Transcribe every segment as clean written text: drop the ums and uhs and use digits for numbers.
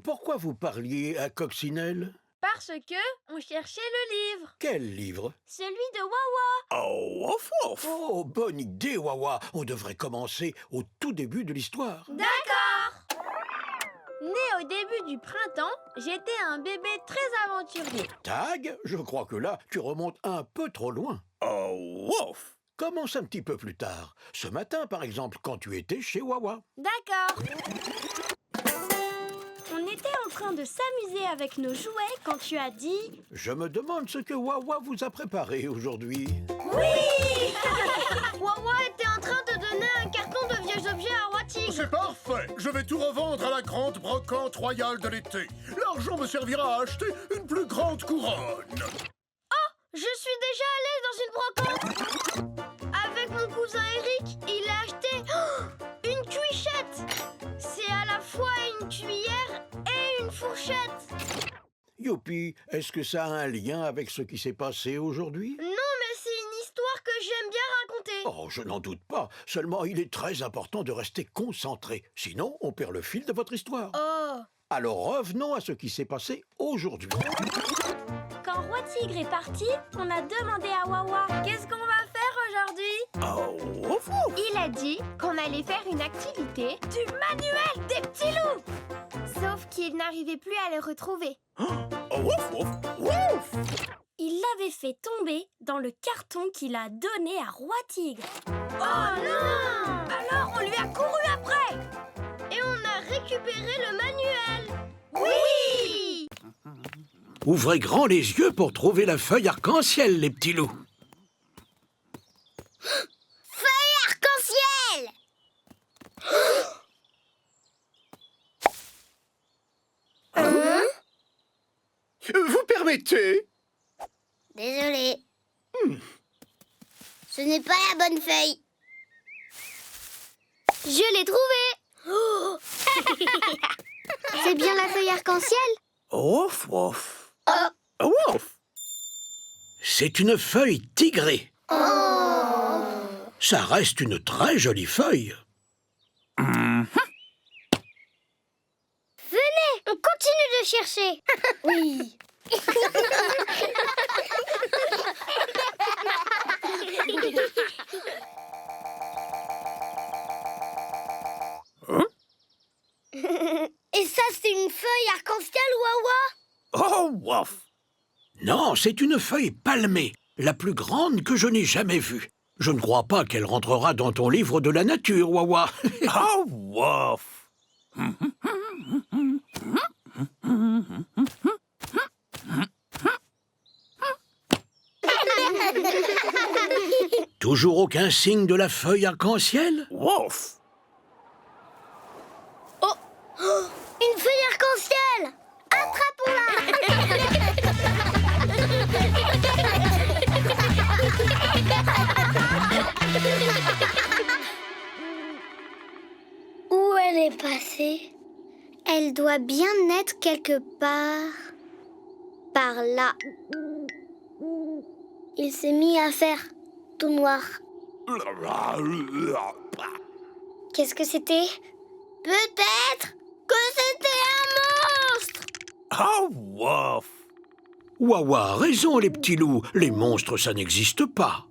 pourquoi vous parliez à Coccinelle? Parce que on cherchait le livre. Quel livre? Celui de Wawa. Oh, ouf, ouf. Oh, bonne idée, Wawa. On devrait commencer au tout début de l'histoire. D'accord. Né au début du printemps, j'étais un bébé très aventurier. Tag, je crois que là, tu remontes un peu trop loin. Oh, ouf. Commence un petit peu plus tard. Ce matin, par exemple, quand tu étais chez Wawa. D'accord. On était en train de s'amuser avec nos jouets quand tu as dit... Je me demande ce que Wawa vous a préparé aujourd'hui. Oui. Wawa était en train de donner un carton de vieux objets à Roi Tigre. C'est parfait. Je vais tout revendre à la grande brocante royale de l'été. L'argent me servira à acheter une plus grande couronne. Je suis déjà allée dans une brocante. Avec mon cousin Eric, il a acheté une cuichette. C'est à la fois une cuillère et une fourchette. Youpi, est-ce que ça a un lien avec ce qui s'est passé aujourd'hui? Non, mais c'est une histoire que j'aime bien raconter. Oh, je n'en doute pas. Seulement, il est très important de rester concentré. Sinon, on perd le fil de votre histoire. Oh. Alors revenons à ce qui s'est passé aujourd'hui. Quand Roi Tigre est parti, on a demandé à Wawa qu'est-ce qu'on va faire aujourd'hui. Oh, ouf, ouf. Il a dit qu'on allait faire une activité du manuel des petits loups. Sauf qu'il n'arrivait plus à les retrouver. Oh, ouf, ouf, ouf. Il l'avait fait tomber dans le carton qu'il a donné à Roi Tigre. Oh non! Alors on lui a couru après. Et on a récupéré le manuel. Oui! Ouvrez grand les yeux pour trouver la feuille arc-en-ciel, les petits loups. Arc-en-ciel! Vous permettez? Désolé. Ce n'est pas la bonne feuille. Je l'ai trouvée. C'est bien la feuille arc-en-ciel. Ouf, ouf. Oh. Ouf. C'est une feuille tigrée. Oh. Ça reste une très jolie feuille. Venez, on continue de chercher. Oui. Et ça, c'est une feuille arc-en-ciel, Wawa? Oh, ouf. Non, c'est une feuille palmée, la plus grande que je n'ai jamais vue. Je ne crois pas qu'elle rentrera dans ton livre de la nature, Wawa. Oh, ouf. Toujours aucun signe de la feuille arc-en-ciel? Ouf. Une feuille arc-en-ciel. Où elle est passée? Elle doit bien être quelque part. Par là. Il s'est mis à faire tout noir. Qu'est-ce que c'était? Peut-être que c'était un monstre! Oh, ouf. Wawa a raison, les petits loups. Les monstres, ça n'existe pas.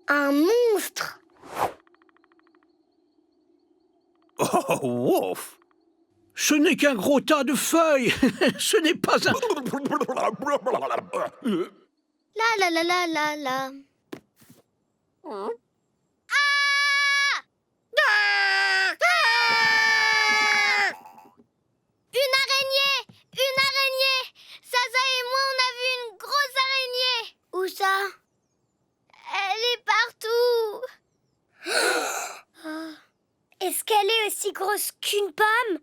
Un monstre! Oh, ouf. Ce n'est qu'un gros tas de feuilles. Ce n'est pas un... La la la la la la. Une araignée! Une araignée! Zaza et moi, on a vu une grosse araignée. Où ça? Elle est partout. Est-ce qu'elle est aussi grosse qu'une pomme?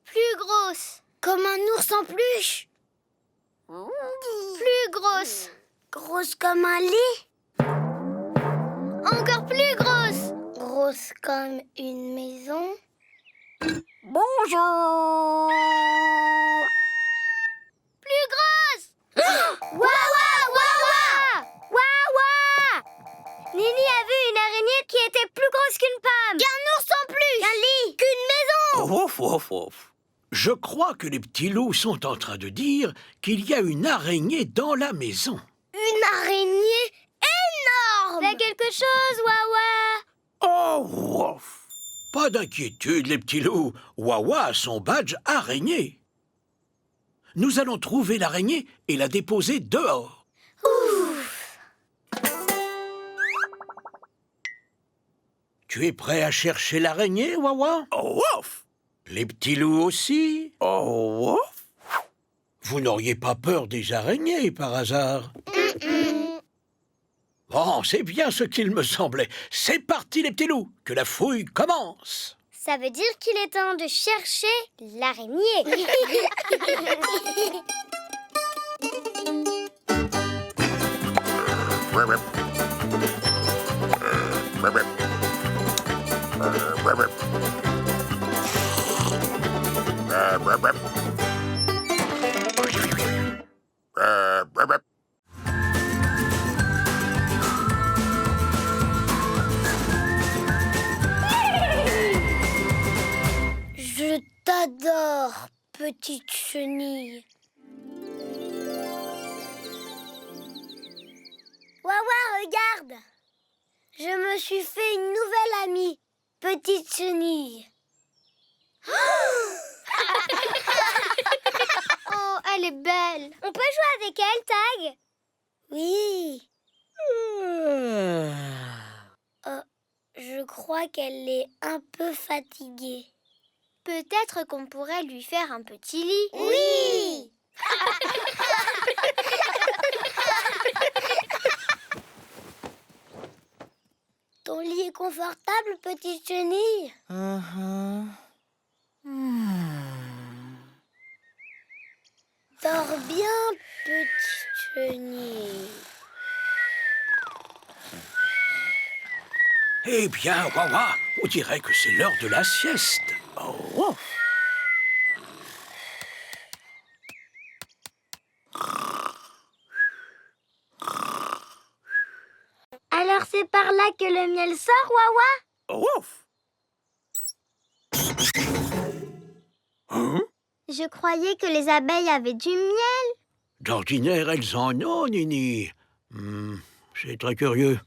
Plus grosse. Comme un ours en peluche. Plus grosse. Grosse comme un lit. Encore plus grosse. Grosse comme une maison. Bonjour. Plus grosse. Wawa, Wawa, Wawa. Nini a vu une araignée qui était plus grosse qu'une pomme. Ouf, ouf, ouf. Je crois que les petits loups sont en train de dire qu'il y a une araignée dans la maison. Une araignée énorme! Fais quelque chose, Wawa! Oh, ouf. Pas d'inquiétude, les petits loups. Wawa a son badge araignée. Nous allons trouver l'araignée et la déposer dehors. Ouf! Tu es prêt à chercher l'araignée, Wawa? Oh, ouf! Les petits loups aussi? Oh, ouf! Vous n'auriez pas peur des araignées, par hasard? Bon, c'est bien ce qu'il me semblait. C'est parti, les petits loups, que la fouille commence. Ça veut dire qu'il est temps de chercher l'araignée. Je t'adore, petite chenille. Wawa, regarde! Je me suis fait une nouvelle amie, petite chenille. Oh, elle est belle. On peut jouer avec elle, Tag? Oui. Je crois qu'elle est un peu fatiguée. Peut-être qu'on pourrait lui faire un petit lit. Oui. Ton lit est confortable, petite chenille? Dors bien, petite chenille. Eh bien, Wawa, on dirait que c'est l'heure de la sieste. Oh, ouf. Alors c'est par là que le miel sort, Wawa? Ouf. Hein? Je croyais que les abeilles avaient du miel. D'ordinaire, elles en ont, Nini. C'est très curieux.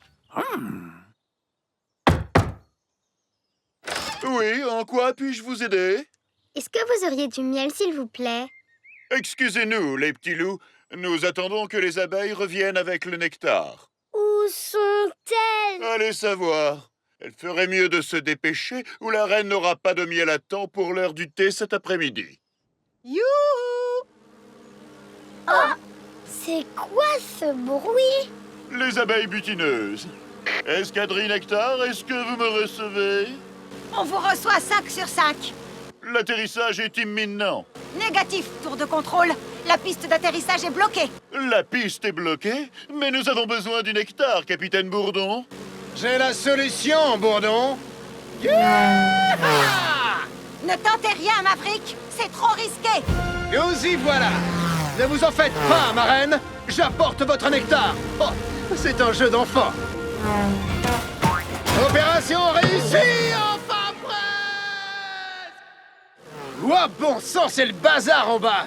Oui, en quoi puis-je vous aider? Est-ce que vous auriez du miel, s'il vous plaît? Excusez-nous, les petits loups. Nous attendons que les abeilles reviennent avec le nectar. Où sont-elles? Allez savoir. Elle ferait mieux de se dépêcher ou la reine n'aura pas de miel à temps pour l'heure du thé cet après-midi. Youhou! Oh! C'est quoi ce bruit? Les abeilles butineuses. Escadrille Nectar, est-ce que vous me recevez? On vous reçoit 5 sur 5. L'atterrissage est imminent. Négatif, tour de contrôle. La piste d'atterrissage est bloquée. La piste est bloquée, mais nous avons besoin du nectar, capitaine Bourdon. J'ai la solution, Bourdon. Ne tentez rien, Maverick. C'est trop risqué. Nous y voilà. Ne vous en faites pas, ma reine. J'apporte votre nectar. Oh, c'est un jeu d'enfant. Opération réussie, enfin prête. Ouah, bon sang, c'est le bazar en bas.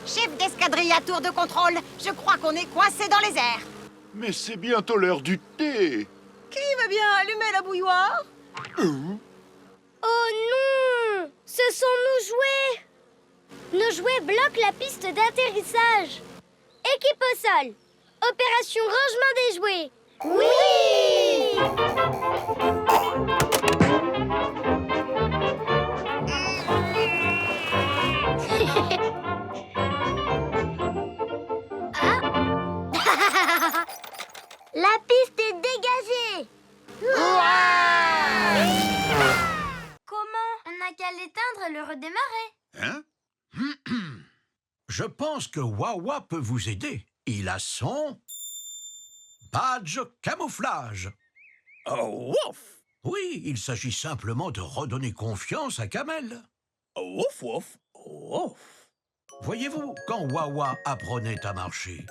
Chef d'escadrille à tour de contrôle. Je crois qu'on est coincé dans les airs. Mais c'est bientôt l'heure du thé. Qui veut bien allumer la bouilloire? Oh non! Ce sont nos jouets! Nos jouets bloquent la piste d'atterrissage. Équipe au sol. Opération rangement des jouets. Oui! Ah. La piste est dégagée. Comment? On n'a qu'à l'éteindre et le redémarrer. Hein? Je pense que Wawa peut vous aider. Il a son badge camouflage. Oh, ouf! Oui, il s'agit simplement de redonner confiance à Kamel. Ouf, ouf, ouf. Voyez-vous, quand Wawa apprenait à marcher,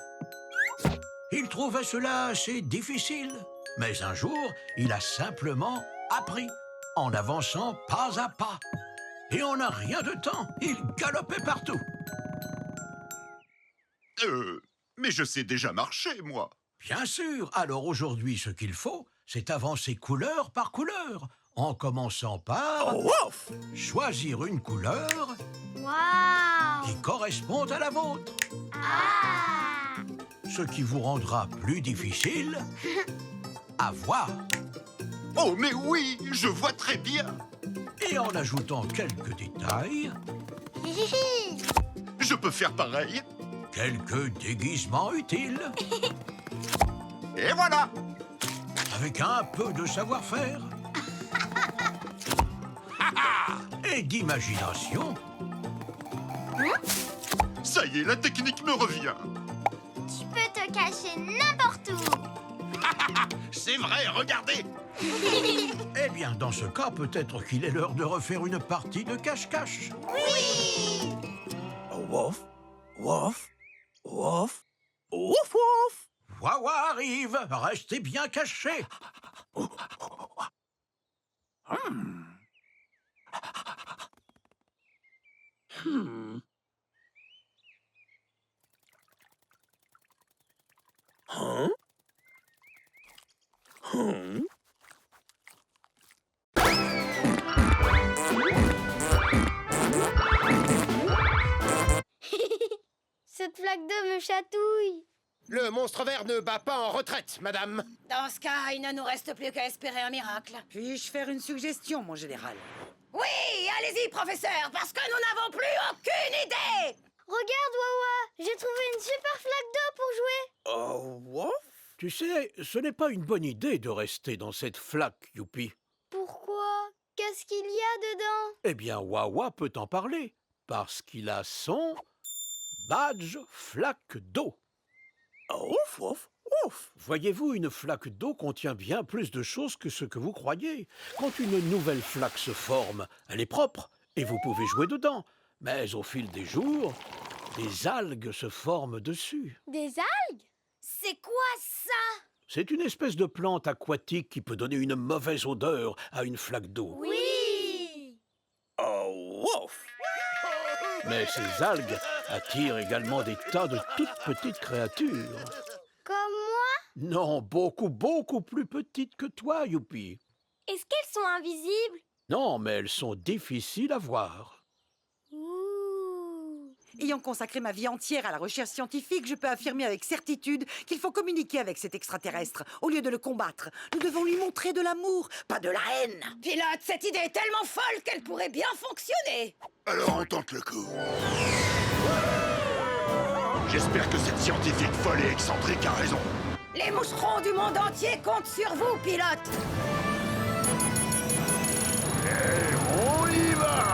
il trouvait cela assez difficile. Mais un jour, il a simplement appris, en avançant pas à pas. Et en un rien de temps, il galopait partout. Mais je sais déjà marcher, moi. Bien sûr, alors aujourd'hui, ce qu'il faut, c'est avancer couleur par couleur, en commençant par choisir une couleur Waouh! qui correspond à la vôtre. Ah! Ce qui vous rendra plus difficile à voir. Oh, mais oui, je vois très bien. Et en ajoutant quelques détails, Je peux faire pareil. quelques déguisements utiles, Et voilà. avec un peu de savoir-faire et d'imagination. Ça y est, la technique me revient. Tu peux te cacher n'importe où. C'est vrai, regardez. Eh bien, dans ce cas, peut-être qu'il est l'heure de refaire une partie de cache-cache. Oui! Wouf, wouf, wouf, wouf, wouf. Wawa arrive, restez bien cachés. Cette flaque d'eau me chatouille. Le monstre vert ne bat pas en retraite, madame. Dans ce cas, il ne nous reste plus qu'à espérer un miracle. Puis-je faire une suggestion, mon général? Oui, allez-y, professeur, parce que nous n'avons plus aucune idée. Regarde, Wawa, j'ai trouvé une super flaque d'eau pour jouer. Oh, wouf. Tu sais, ce n'est pas une bonne idée de rester dans cette flaque, Youpi. Pourquoi? Qu'est-ce qu'il y a dedans? Eh bien, Wawa peut en parler, parce qu'il a son badge flaque d'eau. Ouf, ouf, ouf. Voyez-vous, une flaque d'eau contient bien plus de choses que ce que vous croyez. Quand une nouvelle flaque se forme, elle est propre et vous pouvez jouer dedans. Mais au fil des jours, des algues se forment dessus. Des algues? C'est quoi ça? C'est une espèce de plante aquatique qui peut donner une mauvaise odeur à une flaque d'eau. Oui! Oh, ouf. Mais ces algues attirent également des tas de toutes petites créatures. Comme moi? Non, beaucoup, beaucoup plus petites que toi, Youpi. Est-ce qu'elles sont invisibles? Non, mais elles sont difficiles à voir. Ouh! Ayant consacré ma vie entière à la recherche scientifique, je peux affirmer avec certitude qu'il faut communiquer avec cet extraterrestre. Au lieu de le combattre, nous devons lui montrer de l'amour, pas de la haine. Pilote, cette idée est tellement folle qu'elle pourrait bien fonctionner. Alors on tente le coup. J'espère que cette scientifique folle et excentrique a raison. Les moucherons du monde entier comptent sur vous, pilote. On y va.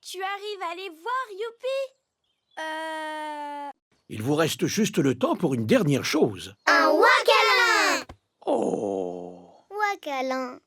Tu arrives à les voir, Youpi? Il vous reste juste le temps pour une dernière chose. Un wakalan! Oh! Wakalan.